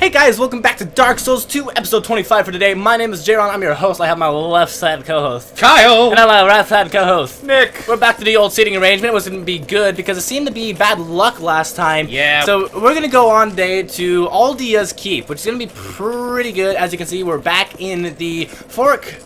Hey guys, welcome back to Dark Souls 2, episode 25 for today. My name is Jaron, I'm your host. I have my left side co-host, Kyle! And I'm my right side co-host, Nick! We're back to the old seating arrangement. It was going to be good because it seemed to be bad luck last time. Yeah. So we're going to go on today to Aldia's Keep, which is going to be pretty good. As you can see, we're back in the fork in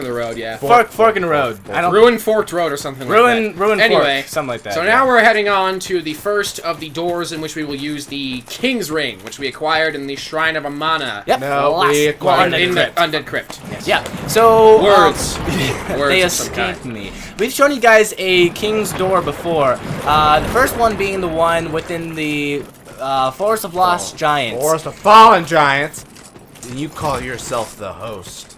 the road, yeah. Fork in the road. Ruined Forked Road or something like that. Ruined anyway, fork, something like that. So now we're heading on to the first of the doors in which we will use the King's Ring, which we acquired in the Shrine of Amana. Yep. No, we acquired in the Undead Crypt. Yes. Yeah. So Words. Words they of some escaped kind. me. We've shown you guys a King's Door before. The first one being the one within the Forest of Lost Giants. Forest of Fallen Giants. And you call yourself the host.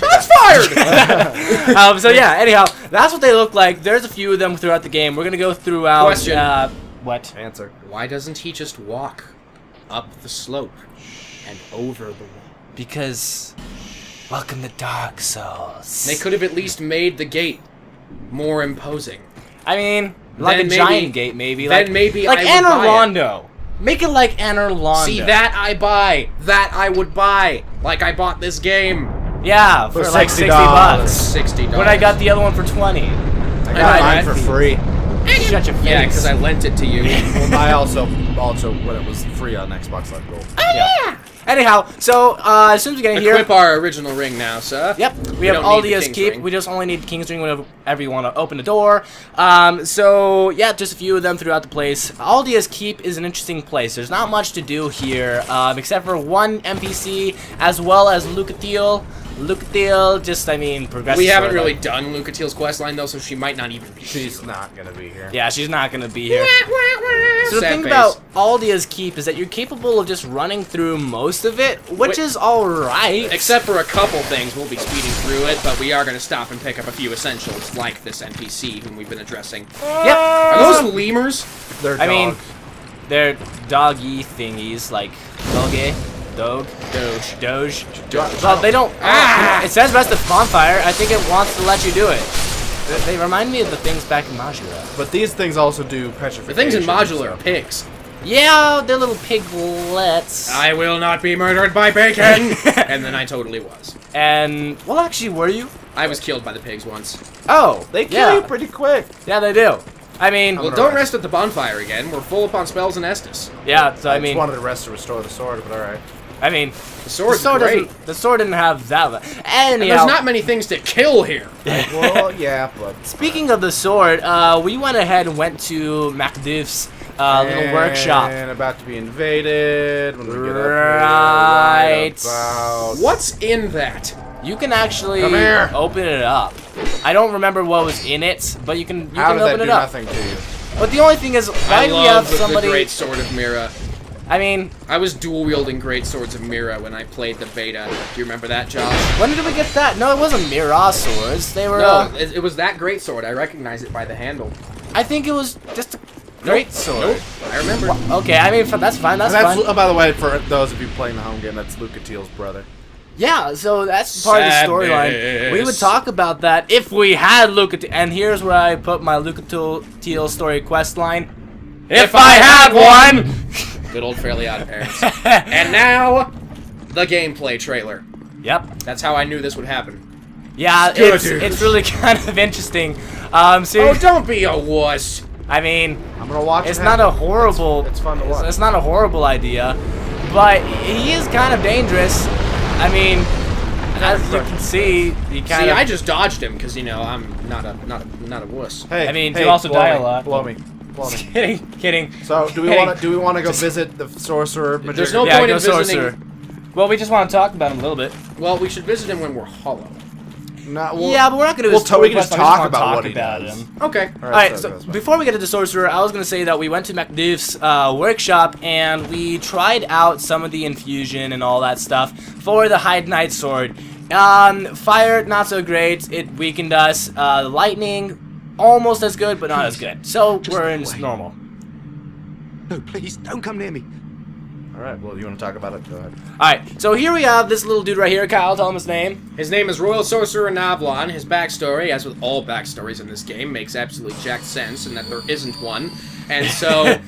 Shots fired! So yeah. Anyhow, that's what they look like. There's a few of them throughout the game. We're gonna go throughout. Question. What? Answer. Why doesn't he just walk up the slope and over the wall? Because welcome to Dark Souls. They could have at least made the gate more imposing. I mean, like Then a maybe- giant gate, maybe. then like, maybe like I would Anor buy it. Londo. Make it like Anor Londo. See, that I buy. That I would buy. Like I bought this game. Yeah, for like $60 $60. bucks. $60. When I got the other one for 20. I Right, got mine right. for free. Shut your face. Yeah, because I lent it to you. Well, I also when it was free on Xbox Live Gold. Yeah. Anyhow, so as soon as we get in here, Equip our original ring now, sir. yep, we have don't need the Aldia's King's Keep. Ring. We just only need King's Ring whenever you want to open the door. So yeah, just a few of them throughout the place. Aldia's Keep is an interesting place. There's not much to do here, except for one NPC as well as Lucatiel. Lucatiel, just I mean, progressive. We haven't sort of really like- done Lucatiel's questline though, so she might not even be She's here. not gonna be here. Yeah, she's not gonna be here. So the Sad thing face. about Aldia's Keep is that you're capable of just running through most of it, which is alright. Except for a couple things, we'll be speeding through it, but we are going to stop and pick up a few essentials, like this NPC whom we've been addressing. Yep. Are those lemurs? They're I mean, dog. they're doggy thingies, like Doge. Well, they don't. It says rest of bonfire. I think it wants to let you do it. They remind me of the things back in Modular. But these things also do The petrification. things in modular so- are pigs. Yeah, they're little piglets. I will not be murdered by bacon! And then I totally was. And well, actually, were you? I was killed by the pigs once. Oh, They kill yeah. you pretty quick. Yeah, they do. I mean, Well, don't rest at the bonfire again. We're full up on spells and Estus. yeah. So I I just mean, wanted to rest to restore the sword, but alright. The sword's great. The sword didn't have that. And Anyhow, there's not many things to kill here. Well, yeah, but... speaking of the sword, we went ahead and went to MacDuff's little workshop. And about to be invaded when we get up here. Right. About... What's in that? You can actually Come here. open it up. I don't remember what was in it, but you can How did that open do it up. nothing to you? But the only thing is, why I do we have love the somebody? Great Sword of Mira. I mean, I was dual-wielding Great Swords of Mira when I played the beta. Do you remember that, Josh? when did we get that? No, it wasn't Mira swords. They were. No, it was that Great Sword. I recognize it by the handle. I think it was just a great sword. Nope, I remember. Okay, I mean that's fine. That's And fine. that's, by the way, for those of you playing the home game, that's Lucatiel's brother. Yeah, so that's part of the storyline. Sadness. We would talk about that if we had Lucatiel. And here's where I put my Lucatiel story quest line. If I had one. Good old Fairly Odd Parents. And now, the gameplay trailer. Yep. That's how I knew this would happen. Yeah, Good. it's really kind of interesting. So Oh, don't be a wuss. I mean, I'm gonna watch it's it not a happen. horrible. It's fun to watch. It's not a horrible idea, but he is kind of dangerous. I mean, as you can see, he kind See, of. I just dodged him because you know I'm not a wuss. Hey, I mean, hey, you also blow die me, a lot. Blow me. Blow me. kidding. So, do we Kidding. want to go visit the sorcerer? There's no Yeah, point go in visiting. sorcerer. Well, we just want to talk about him a little bit. Well, we should visit him when we're hollow. Not, Yeah, but we're not gonna do. we can just talk about what he about does. him. Okay. Alright, so before we get to the sorcerer, I was going to say that we went to MacDuff's workshop and we tried out some of the infusion and all that stuff for the Hide Knight sword. Fire, not so great. It weakened us. Lightning, almost as good, but not as good. So we're in normal. No, please, don't come near me. Alright, well, you want to talk about it? Go ahead. Alright, so here we have this little dude right here. Kyle, tell him his name. His name is Royal Sorcerer Navlon. His backstory, as with all backstories in this game, makes absolutely jacked sense, and that there isn't one. And so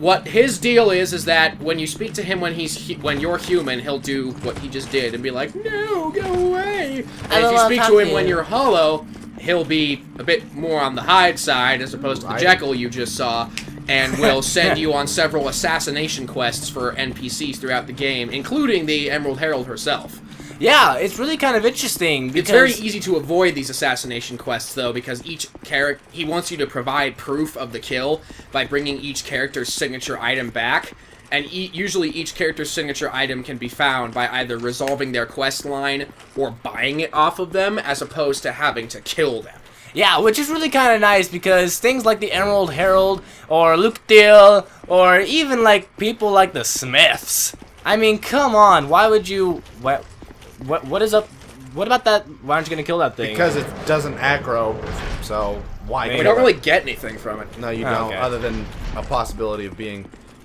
what his deal is that when you speak to him when you're human, he'll do what he just did and be like, "No, go away." And if you speak to him when you're hollow, he'll be a bit more on the Hyde side as opposed to the Jekyll you just saw, and will send you on several assassination quests for NPCs throughout the game, including the Emerald Herald herself. Yeah, it's really kind of interesting because... It's very easy to avoid these assassination quests, though, because each character... He wants you to provide proof of the kill by bringing each character's signature item back, and usually each character's signature item can be found by either resolving their quest line or buying it off of them, as opposed to having to kill them. Yeah, which is really kind of nice because things like the Emerald Herald or Luke Deal or even like people like the Smiths. I mean, come on, why would you... What is up? What about that? Why aren't you gonna kill that thing? Because it doesn't aggro, so why? We don't really get anything from it. No, you Oh, don't, okay. other than a possibility of being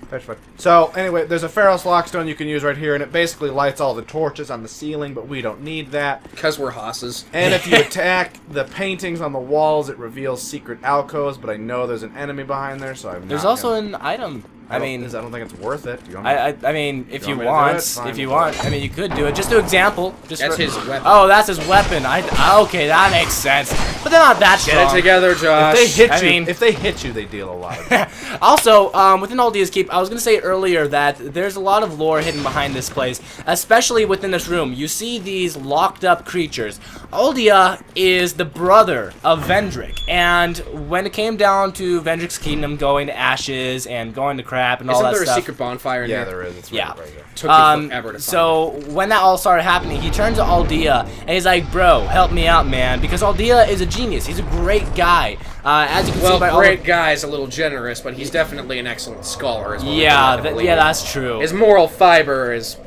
petrified. So, anyway, there's a Pharaoh's Lockstone you can use right here, and it basically lights all the torches on the ceiling, but we don't need that. Because we're hosses. And if you attack the paintings on the walls, it reveals secret alcoves, but I know there's an enemy behind there, so I'm not There's also gonna... an item. I mean, I don't think it's worth it. Do you want me I mean, if you want me to do want, it? Fine, if you we'll do want, I mean, you could do it. Just do example. Just That's for- his weapon. Oh, that's his weapon. Okay, that makes sense. But they're not that Get strong. it together, Josh. If they hit you, they deal a lot of damage. Also, within Aldia's Keep, I was going to say earlier that there's a lot of lore hidden behind this place, especially within this room. You see these locked up creatures. Aldia is the brother of Vendrick, and when it came down to Vendrick's kingdom going to ashes and going to crap and all Isn't that there stuff. a secret bonfire in Yeah, there? there is. It's Yeah. right there. Took you forever to find So when that all started happening, he turns to Aldia and he's like, "Bro, help me out, man," because Aldia is a genius. He's a great guy. As you can see by all great guy's a little generous, but he's definitely an excellent scholar. Is what yeah, we're yeah, that's true. His moral fiber is,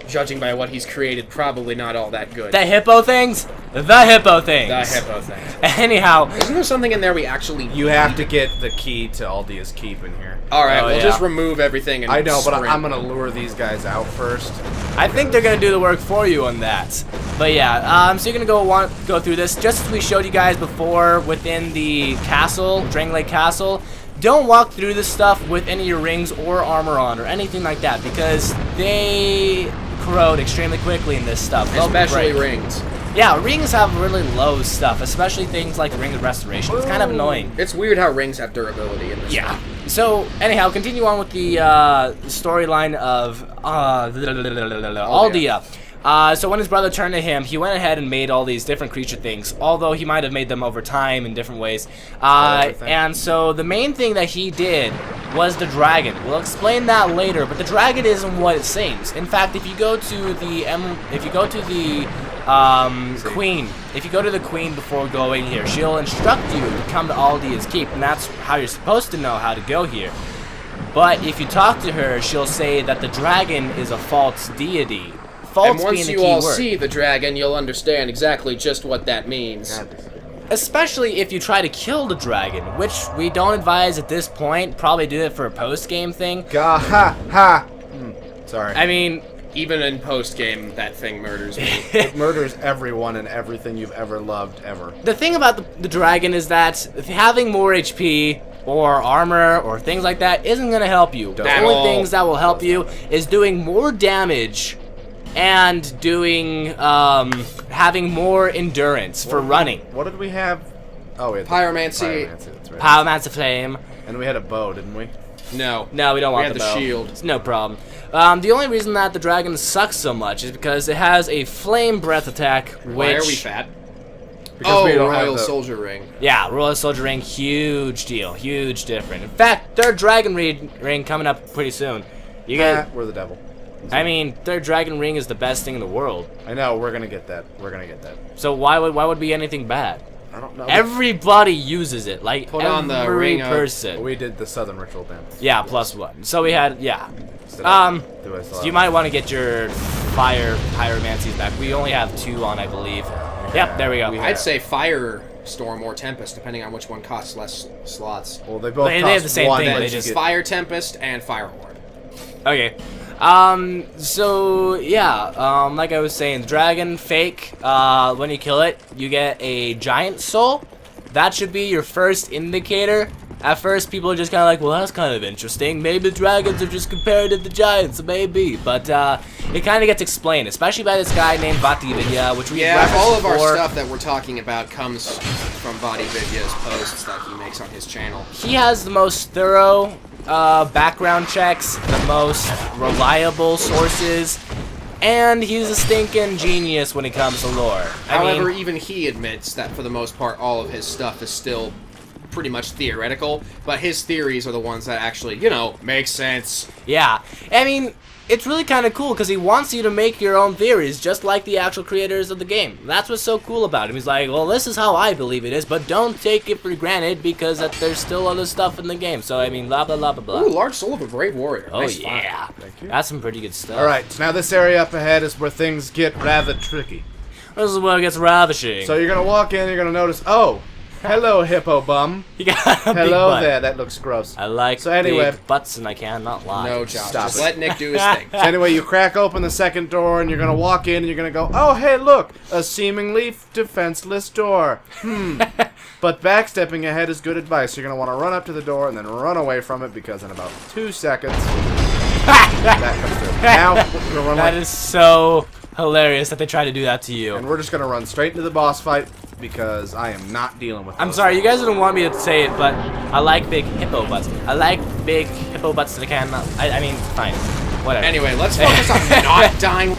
judging by what he's created, probably not all that good. The hippo things? The hippo things. The hippo thing. Anyhow, Isn't there something in there we actually You have to get the key to Aldia's Keep in here. Alright, Oh, we'll yeah. just remove everything and I know, but sprint. I'm gonna lure these guys out first. I think they're gonna do the work for you on that. But yeah, so you're gonna go through this just as we showed you guys before within the castle, Dragon Lake Castle. Don't walk through this stuff with any of your rings or armor on or anything like that because they corrode extremely quickly in this stuff. They'll Especially break. rings. Yeah, rings have really low stuff, especially things like Ring of Restoration. It's kind of annoying. It's weird how rings have durability in this. Yeah. So, anyhow, continue on with the storyline of Aldia. So when his brother turned to him, he went ahead and made all these different creature things, although he might have made them over time in different ways. And so the main thing that he did was the dragon. We'll explain that later, but the dragon isn't what it seems. In fact, if you go to the Queen. If you go to the Queen before going here, she'll instruct you to come to Aldia's Keep, and that's how you're supposed to know how to go here. But if you talk to her, she'll say that the dragon is a false deity. False And once being the you key all word. see the dragon, you'll understand exactly just what that means. Especially if you try to kill the dragon, which we don't advise at this point. Probably do it for a post-game thing. Gah ha ha. Sorry. I mean, Even in post-game, that thing murders me. It murders everyone and everything you've ever loved, ever. the thing about the dragon is that having more HP or armor or things like that isn't going to help you. The At only all. things that will help you is doing more damage and doing having more endurance for running. What did we have? Oh, we had the Pyromancy. That's right. Pyromancer of Flame. And we had a bow, didn't we? No. No, we don't want had the bow. shield. It's no problem. The only reason that the dragon sucks so much is because it has a flame breath attack, which... Why are we fat? Because we don't have Royal the- Soldier Ring. Yeah, Royal Soldier Ring, huge deal, huge difference. In fact, third Dragon Ring coming up pretty soon. You guys, We're the devil. I mean, third Dragon Ring is the best thing in the world. I know, we're gonna get that. We're gonna get that. So why would be anything bad? I don't know. Everybody uses it, like Put on the every ring of- person. We did the Southern Ritual then. Yeah, +1. So we had, yeah. Do I still So have you might want to get your fire pyromancies back. We only have 2 on, I believe. Yep, there we go. I'd say Firestorm or Tempest, depending on which one costs less slots. Well, they both They cost have the same one, thing, but they you just- get- Fire Tempest and Firehorn. Okay. So yeah, like I was saying, dragon fake. When you kill it, you get a giant soul. That should be your first indicator At first, people are just kind of like, well, that's kind of interesting. Maybe the dragons are just compared to the giants, maybe. But it kind of gets explained, especially by this guy named Vidya, which we referenced all of before. our stuff that we're talking about comes from Vidya's posts that he makes on his channel. He has the most thorough background checks, the most reliable sources, and he's a stinking genius when it comes to lore. However, even he admits that for the most part, all of his stuff is still pretty much theoretical, but his theories are the ones that actually, you know, make sense. Yeah, I mean, it's really kind of cool because he wants you to make your own theories, just like the actual creators of the game. That's what's so cool about him. He's like, well, this is how I believe it is, but don't take it for granted because there's still other stuff in the game. So, I mean, blah, blah, blah, blah, blah. Ooh, large soul of a brave warrior. Oh, Nice yeah. Thank you. That's some pretty good stuff. Alright, so now this area up ahead is where things get rather tricky. This is where it gets ravishing. So you're gonna walk in, you're gonna notice, oh, hello, hippo bum. You got a big Hello butt. there, that looks gross. I like So anyway- big butts, and I cannot lie. No, Josh. Stop Just it. let Nick do his thing. So anyway, you crack open the second door, and you're gonna walk in, and you're gonna go, oh, hey, look, a seemingly defenseless door. But backstepping ahead is good advice. You're gonna want to run up to the door and then run away from it because in about 2 seconds, that comes through. Now, we're gonna run That like, is so hilarious that they try to do that to you. and we're just gonna run straight into the boss fight because I am not dealing with. I'm those sorry, you things. guys didn't want me to say it, but I like big hippo butts. I like big hippo butts that I cannot. I mean, fine. Whatever. Anyway, let's focus on not dying.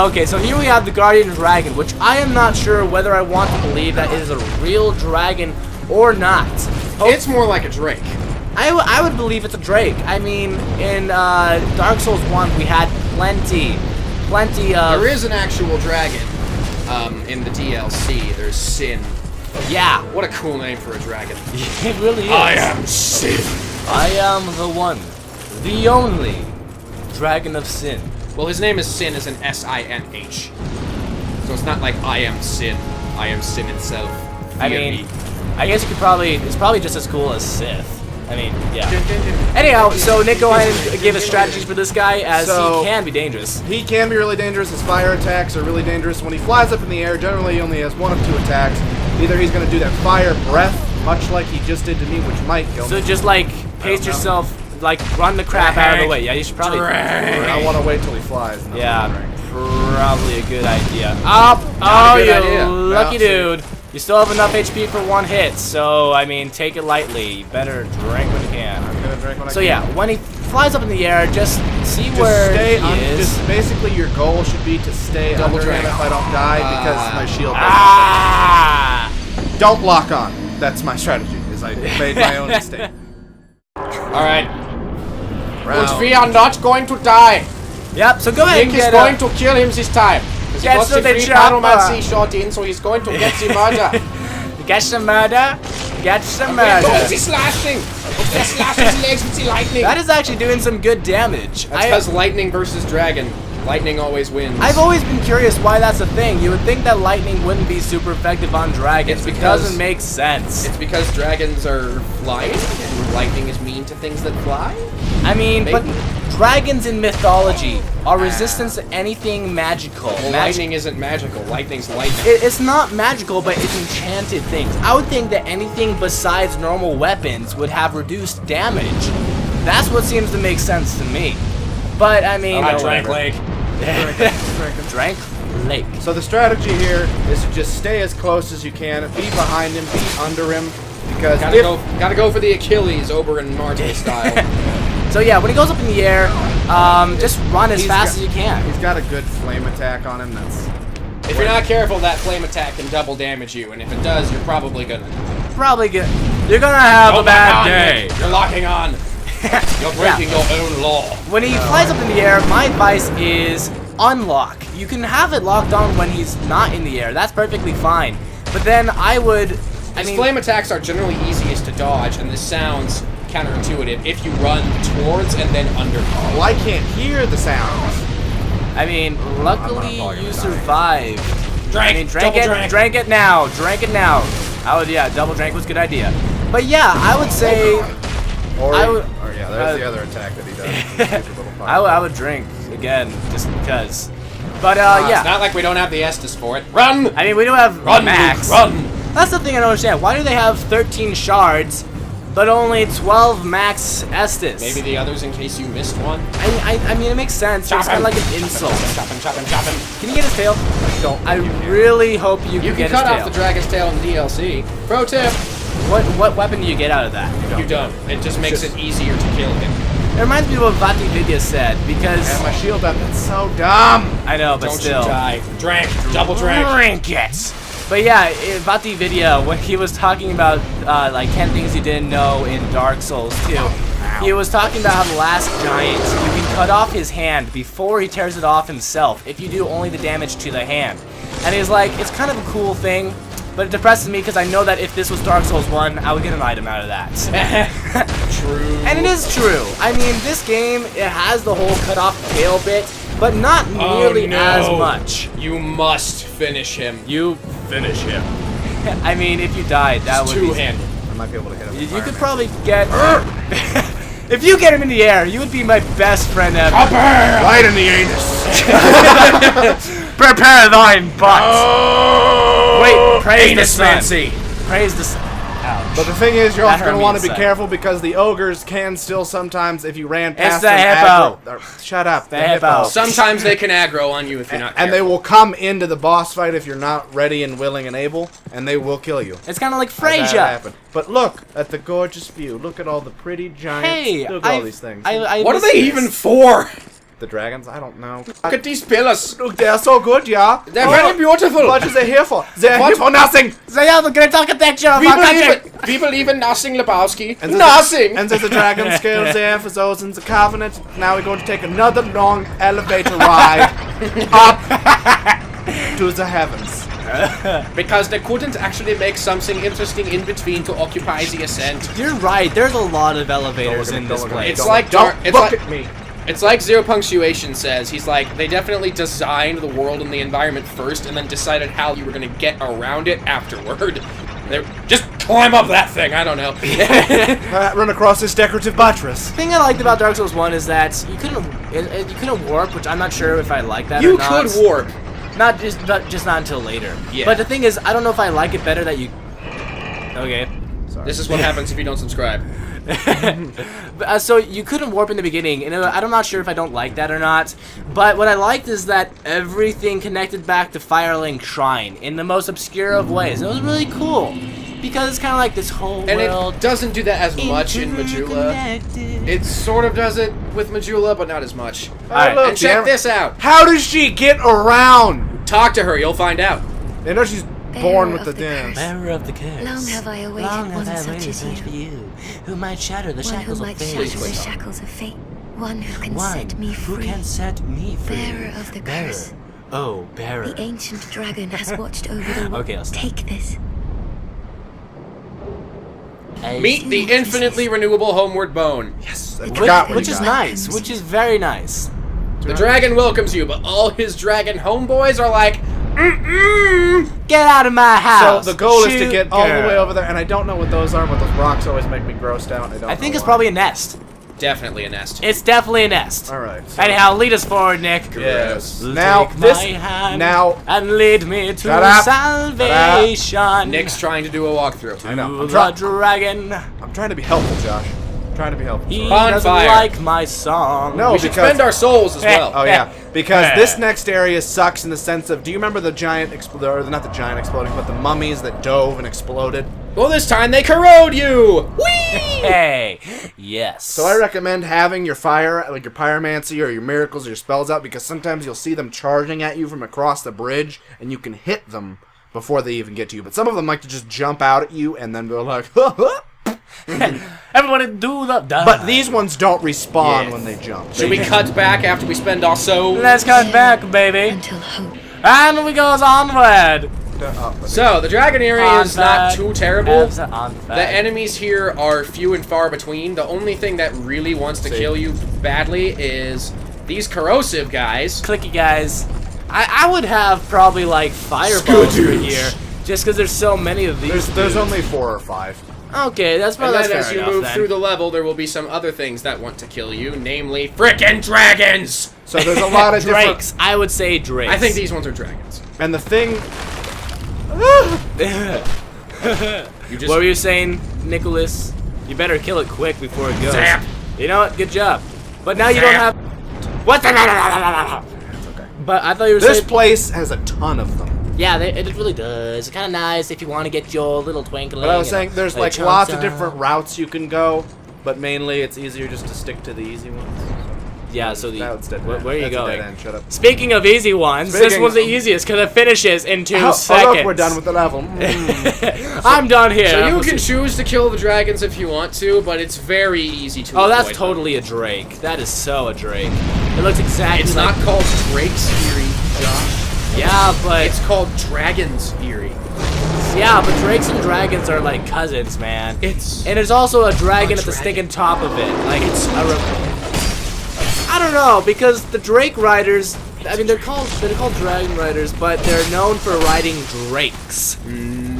Okay, so here we have the Guardian Dragon, which I am not sure whether I want to believe that it is a real dragon or not. It's more like a drake. I would believe it's a Drake. I mean, in Dark Souls 1, we had plenty of... There is an actual dragon in the DLC. There's Sin. Yeah. What a cool name for a dragon. It really is. I am Sin. I am the one, the only Dragon of Sin. Well, his name is Sin as in S-I-N-H. So it's not like I am Sin. I am Sin itself. I Fear mean, me. I guess you could probably... It's probably just as cool as Sith. I mean, yeah. Anyhow, so Nick, go ahead and give us strategies for this guy, as So- he can be dangerous. He can be really dangerous. His fire attacks are really dangerous. When he flies up in the air, generally he only has 1 of 2 attacks. Either he's going to do that fire breath, much like he just did to me, which might kill So me. just, like, pace yourself, like, run the crap out of the way. Yeah, you should probably... I want to wait till he flies. and then Yeah, I'll drink. probably a good idea. Up! a Oh, good you idea. lucky No. dude. You still have enough HP for 1 hit, so, I mean, take it lightly. You better drink when you can. I'm going to drink when I So can. yeah, when he flies up in the air, just see Just where stay he is. Just basically, your goal should be to stay Double under him drink. if I don't die because my shield doesn't. Ah! Don't lock on. That's my strategy. Is I made my own mistake. Alright. Round. We are not going to die. Yep, so go ahead Nick and is get going to kill him this time. Because he Get got to the the free chopper. pyromancy shot in, so he's going to get the murder. Get some murder. Get some Look, murder. he's slashing. He's slashing his legs with the lightning. That is actually doing some good damage. That's because lightning versus dragon. Lightning always wins. I've always been curious why that's a thing. You would think that lightning wouldn't be super effective on dragons. It's It because- doesn't make sense. It's because dragons are flying, and lightning is mean to things that fly. I mean, Maybe. but dragons in mythology are resistant to anything magical. Well, lightning isn't magical. Lightning's lightning. It's not magical, but it's enchanted things. I would think that anything besides normal weapons would have reduced damage. That's what seems to make sense to me. But, I mean... I drank Lake. Drank Lake. So the strategy here is to just stay as close as you can, be behind him, be under him, because Gotta go for the Achilles, Oberyn Marte style. So yeah, when he goes up in the air, just run as fast as you can. He's got a good flame attack on him. That's If you're not careful, that flame attack can double damage you, and if it does, you're probably gonna. Probably good. You're gonna have a bad day. Nick. You're locking on. You're breaking your own law. When he flies up in the air, my advice is unlock. You can have it locked on when he's not in the air. That's perfectly fine. But then I would... His flame attacks are generally easiest to dodge, and this sounds counterintuitive if you run towards and then under. well, I can't hear the sounds. I mean, luckily probably you gonna die. survived. Drank, I mean, double drank. Drank it now. Drank it now. I would, yeah, double drank was a good idea. But yeah, I would say... Or I there's the other attack that he does. Stupid little fire. I would drink again, just because. But It's yeah, not like we don't have the Estus for it. Run! I mean we do have Run, Max. Luke, run! That's the thing I don't understand. Why do they have 13 shards, but only 12 max Estus. Maybe the others in case you missed one. I mean, it makes sense. It's kind of like an insult. Chop him. Can you get his tail? I really hope you can get his tail. You can cut off the dragon's tail in DLC. Pro tip. What weapon do you get out of that? You don't. It just makes it easier to kill him. It reminds me of what Vati Vidya said, because... And my shield up, that's so dumb! I know, but Don't still. you die. Drink. Double drink. Drink it! But yeah, Vati Vidya, when he was talking about, like, 10 things you didn't know in Dark Souls 2, he was talking about how the last giant, you can cut off his hand before he tears it off himself, if you do only the damage to the hand. And he's like, it's kind of a cool thing, but it depresses me because I know that if this was Dark Souls 1, I would get an item out of that. True. And it is true. I mean, this game, it has the whole cut off tail bit, but not nearly as much. You must finish him. You finish him. I mean, if you died, that would be... two-handed. I might be able to hit him. You could probably get... If you get him in the air, you would be my best friend ever. Right in the anus! Prepare thine butt! Oh! Wait, praise the Anus sun. fancy. Praise the sun. Ouch. But the thing is, you're That also going hurt to me want to be inside. careful because the ogres can still sometimes, if you ran past the them, hippo. Shut up. The hippo. Sometimes they can aggro on you if you're not And they careful. will come into the boss fight if you're not ready and willing and able, and they will kill you. It's kind of like That Frasier. happened. But look at the gorgeous view. Look at all the pretty giants. Hey, look at all these things. What are they even for? The dragons? I don't know. Look at these pillars. Look, they're so good, yeah. They're very beautiful. What is they here for? They're here for nothing. They are the great architecture of We our believe country. it. We believe in nothing, Lebowski. And there's Nothing. And there's a dragon scale there for those in the Covenant. Now we're going to take another long elevator ride up to the heavens. Because they couldn't actually make something interesting in between to occupy the ascent. You're right. There's a lot of elevators in this place. It's like Don't it's look like at me. it's like Zero Punctuation says. He's like, they definitely designed the world and the environment first, and then decided how you were gonna get around it afterward. They just climb up that thing. I don't know. Run across this decorative buttress. The thing I liked about Dark Souls 1 is that you couldn't warp, which I'm not sure if I like that or You not. could warp. Not just not until later. Yeah. But the thing is, I don't know if I like it better that you. Okay. Sorry. This is what happens if you don't subscribe. So you couldn't warp in the beginning, and I'm not sure if I don't like that or not. But what I liked is that everything connected back to Firelink Shrine in the most obscure of ways. It was really cool because it's kind of like this whole And world. it doesn't do that as much in Majula. It sort of does it with Majula, but not as much. Alright, look, And check damn- this out. How does she get around? Talk to her, you'll find out. They know she's born with of the the dance. Bearer of the curse. Long have I awaited Long one have I such waited as such for you. you, who might shatter the One who shackles of might fate. shatter the shackles of fate. One who can One set me who free. can set me free. Bearer of the Bearer. curse. Oh, bearer. The ancient dragon has watched over the world. Okay, I'll stop. Take this. Meet the infinitely renewable homeward bone. Yes, I Which- forgot what Which he is got. nice, which is very nice. The dragon welcomes you, but all his dragon homeboys are like, Get out of my So house. the goal is to Shoot get all the way girl. over there, and I don't know what those are, but those rocks always make me grossed out. I think it's probably a nest. definitely a nest. It's definitely a nest. All right. so- Anyhow, lead us forward, Nick. Yes. Take Now this. my hand Now and lead me to Shut up. salvation. Nick's trying to do a walkthrough. I know. To the dragon. I'm trying to be helpful, Josh. I'm trying to be helpful. He Bonfire. doesn't like my song. No. We should because- spend our souls as well. Oh yeah, because this next area sucks in the sense of. Do you remember the giant or not the giant exploding, but the mummies that dove and exploded? Well, this time they corrode you! Whee! Hey. Yes. So I recommend having your fire, like your pyromancy or your miracles or your spells out, because sometimes you'll see them charging at you from across the bridge, and you can hit them before they even get to you. But some of them like to just jump out at you and then go like, Everybody do the. But these ones don't respawn Yeah. when they jump. Should we cut back after we spend our souls? Let's cut back, baby. Until hope. And we goes onward. So, the dragon area is not too terrible. The The enemies here are few and far between. The only thing that really wants to kill you badly is these corrosive guys. clicky guys. I would have probably like fireballs over here, just because there's so many of these. There's only 4 or 5. Okay, that's And probably then that's as fair you enough, move then. through the level, there will be some other things that want to kill you, namely frickin' dragons! So there's a lot of different. Drakes. I would say drakes. I think these ones are dragons. And the thing. You just What were you saying, Nicholas? You better kill it quick before it goes. Zap. You know what? Good job. But now you don't have. What the? That's okay. But I thought you were This saying. place has a ton of them. Yeah, it really does. It's kind of nice if you want to get your little twinkling. But I was saying there's like chomp lots of chomp. different routes you can go, but mainly it's easier just to stick to the easy ones. Yeah, so the. Now it's dead Where end. are you That's a going? dead end. Shut up. Speaking of easy ones, this Speaking one's the of- easiest because it finishes in 2 Oh, seconds. look, we're done with the level. I'm done here. So you Let's can see. choose to kill the dragons if you want to, but it's very easy to Oh, that's avoid them. totally a Drake. That is so a Drake. It looks exactly It's like. not called Drake's Eerie, Josh. Yeah, but It's called Dragon's Eerie. Drakes and dragons are like cousins, man. It's And there's also a dragon A at the dragon. stinking top of it. Like it's I don't know, because the Drake riders, I mean they're called dragon riders, but they're known for riding drakes.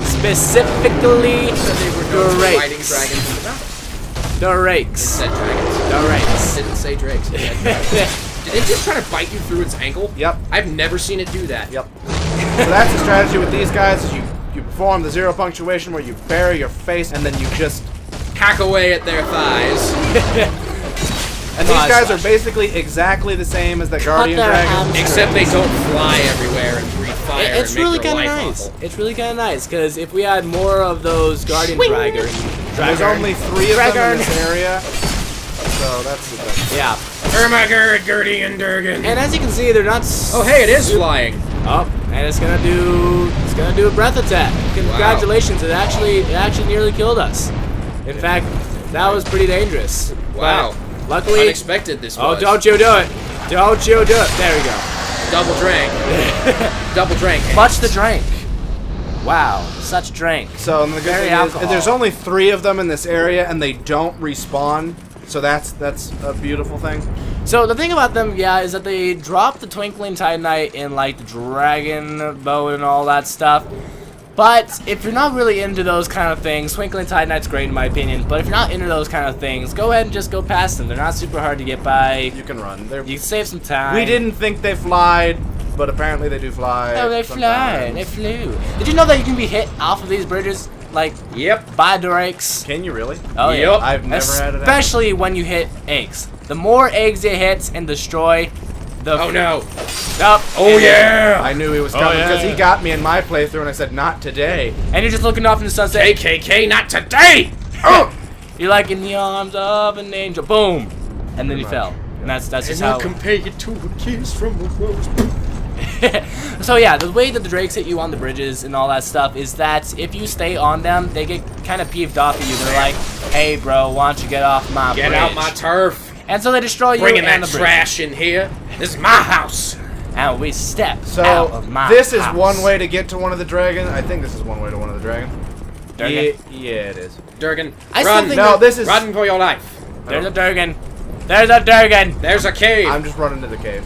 Specifically they were known for riding drakes. dragons in the battle. It Drakes. said dragons. Drakes. It didn't say drakes. It said dragons. Did it just try to bite you through its ankle? Yep. I've never seen it do that. Yep. So that's the strategy with these guys: is you perform the zero punctuation where you bury your face and then you just. Hack away at their thighs. And these guys are basically exactly the same as the guardian their dragons. hamstrings. Except they don't fly everywhere and breathe fire It's and make really your kind of life nice. awful. It's really kind of nice because if we had more of those guardian dragons, There's only 3 of them in this area, so that's the best. yeah. Ermagerd, Gertie, Durgan. And as you can see, they're not. Oh, hey, it is flying. Oh, and it's gonna do a breath attack. Congratulations! It actually nearly killed us. In fact, that was pretty dangerous. Wow. But luckily. Unexpected this Oh, was. don't you do it! Don't you do it! There we go. Double drink. Double drink. Much the drink. Wow, such drink. So and the good Very thing is, alcohol. there's only 3 of them in this area, and they don't respawn. So that's a beautiful thing. So the thing about them, yeah, is that they drop the Twinkling Titanite in like the Dragon Bow and all that stuff. But if you're not really into those kind of things, Twinkling Titanite's great in my opinion. But if you're not into those kind of things, go ahead and just go past them. They're not super hard to get by. You can run. They're, You can save some time. we didn't think they flied, but apparently they do fly. Oh, they fly. sometimes. They flew. Did you know that you can be hit off of these bridges, like Yep. by drakes? Can you really? Oh Yep. yeah. I've never had it happen. Especially when you hit eggs. The more eggs it hits and destroy, the Oh no. Oh yeah. I knew he was coming yeah. because he got me in my playthrough, and I said, "Not today." And you're just looking off in the sunset. KKK, not today. You're like in the arms of an angel. Boom. And then you fell. And that's just And how. I compare you to a kiss from a rose. So yeah, the way that the drakes hit you on the bridges and all that stuff is that if you stay on them, they get kind of peeved off at you. They're like, "Hey, bro, why don't you get off my Get bridge?" out my turf. And so they destroy you Bringing and that the bridge. trash in here. This is my house. And we step out So of my this is house. one way to get to one of the dragons. I think this is one way to one of the dragons. Durgan? Yeah, it is. Durgan, I still run. think No, this is. Run for your life. There's a Durgan. There's a Durgan. There's a cave. I'm just running to the cave.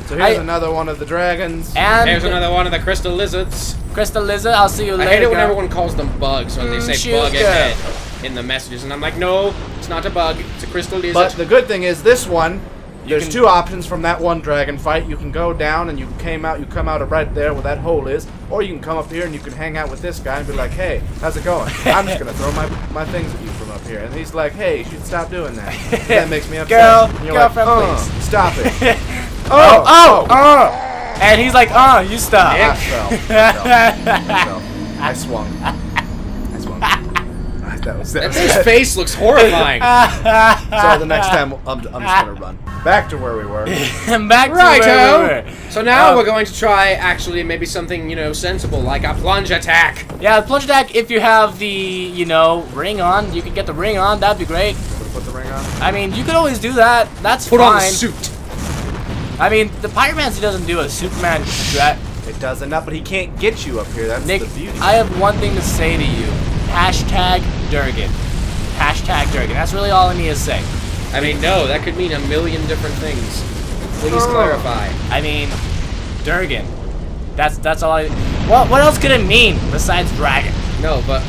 So here's another one of the dragons. And There's another one of the crystal lizards. Crystal Lizard, I'll see you I later. hate it when girl. everyone calls them bugs when they say shoot, bug girl. ahead in the messages, and I'm like, no, it's not a bug. It's a crystal lizard. But the good thing is this one. There's can- 2 options from that one dragon fight. You can go down and you come out of right there where that hole is, or you can come up here and you can hang out with this guy and be like, "Hey, how's it going? I'm just gonna throw my things at you from up here." And he's like, "Hey, you should stop doing that. That makes me upset." Girl, and you're girlfriend, like, please. Stop it." Oh! And he's like, you stop. I fell. I swung. That was His face looks horrifying. So the next time I'm just gonna run back to where we were. And back to where we Righto. were. So now we're going to try actually maybe something, sensible, like a plunge attack. Yeah, the plunge attack, if you have the, ring on, you could get the ring on, that'd be great. Put the ring on. I mean, you could always do that. That's Put fine. on the suit. I mean, the Pyromancy doesn't do a Superman strat. It does enough, but he can't get you up here. That's Nick, the beauty. I have one thing to say to you. Hashtag Durgan. Hashtag Durgan. That's really all I need to say. I mean, no, that could mean a million different things. Please clarify. I mean, Durgan. That's all I... What else could it mean besides dragon? No, but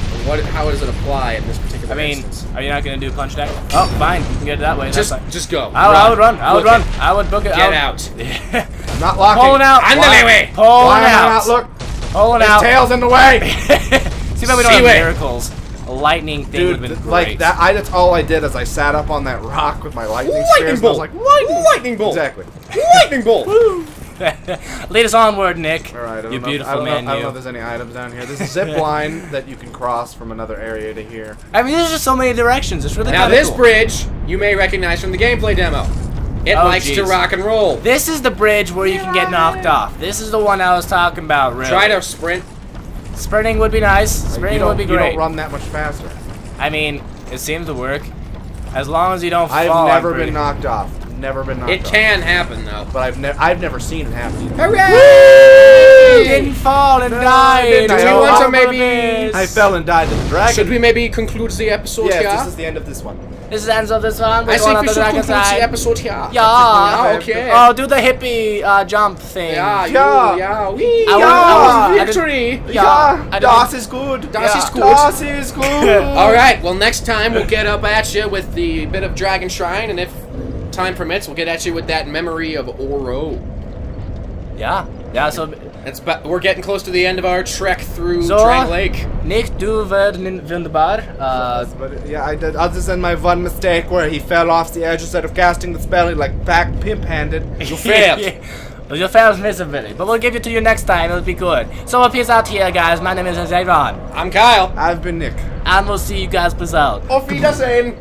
how does it apply in this particular I mean, instance? are you not going to do punch attack? Oh, fine. You can get it that way. That's Just, fine. just go. I would run. I would Book run. it. I would book it. Get out. I'm not locking. Pulling out. Ándale, güey. Pulling Why am I out. not look? Pulling His out. tail's in the way. See if we don't have Seaway. miracles. lightning thing would have been great. like that. That's all I did is I sat up on that rock with my lightning Lightning spears. And I was bolt. like, Lightning bolt. exactly. Lightning bolt. Lead us onward, Nick. All right, You beautiful I man, don't you. know if there's any items down here. There's a zip line that you can cross from another area to here. I mean, there's just so many directions. It's really Now kinda this cool. bridge you may recognize from the gameplay demo. It Oh, likes to jeez. rock and roll. This is the bridge where you can get knocked off. This is the one I was talking about, really. Try to sprint. Sprinting would be nice. Like, Sprinting would be you great. don't run that much faster. I mean, it seems to work. As long as you don't fall. I've never I'm pretty- been knocked off. Never been knocked It off. can happen though. But I've never seen it happen. Either. Hooray! Didn't fall and No, died. I didn't. Do we I want to don't maybe? I fell and died to the dragon. Should we maybe conclude the episode Yes, here? this is the end of this one. This is the end of this one. I think we should dragon conclude the side. episode here. Yeah. Okay. Oh, do the hippie jump thing. Yeah. Yeah. Yeah. Wee. I was- Victory. Yeah, I don't- Das is good. Das ist gut. Das is good. All right. Well, next time we'll get up at you with the bit of Dragon Shrine, and if time permits, we'll get at you with that memory of Oro. Yeah. Yeah. So, We're getting close to the end of our trek through So- Dragon Lake. Nick, du werden wunderbar. But yeah, I did. Other than my one mistake where he fell off the edge instead of casting the spell, he like back pimp-handed. You failed. You failed miserably, but we'll give it to you next time. It'll be good. So, peace out here, guys. My name is Aerie, I'm Kyle. I've been Nick. and we'll see you guys peace out. Auf Wiedersehen.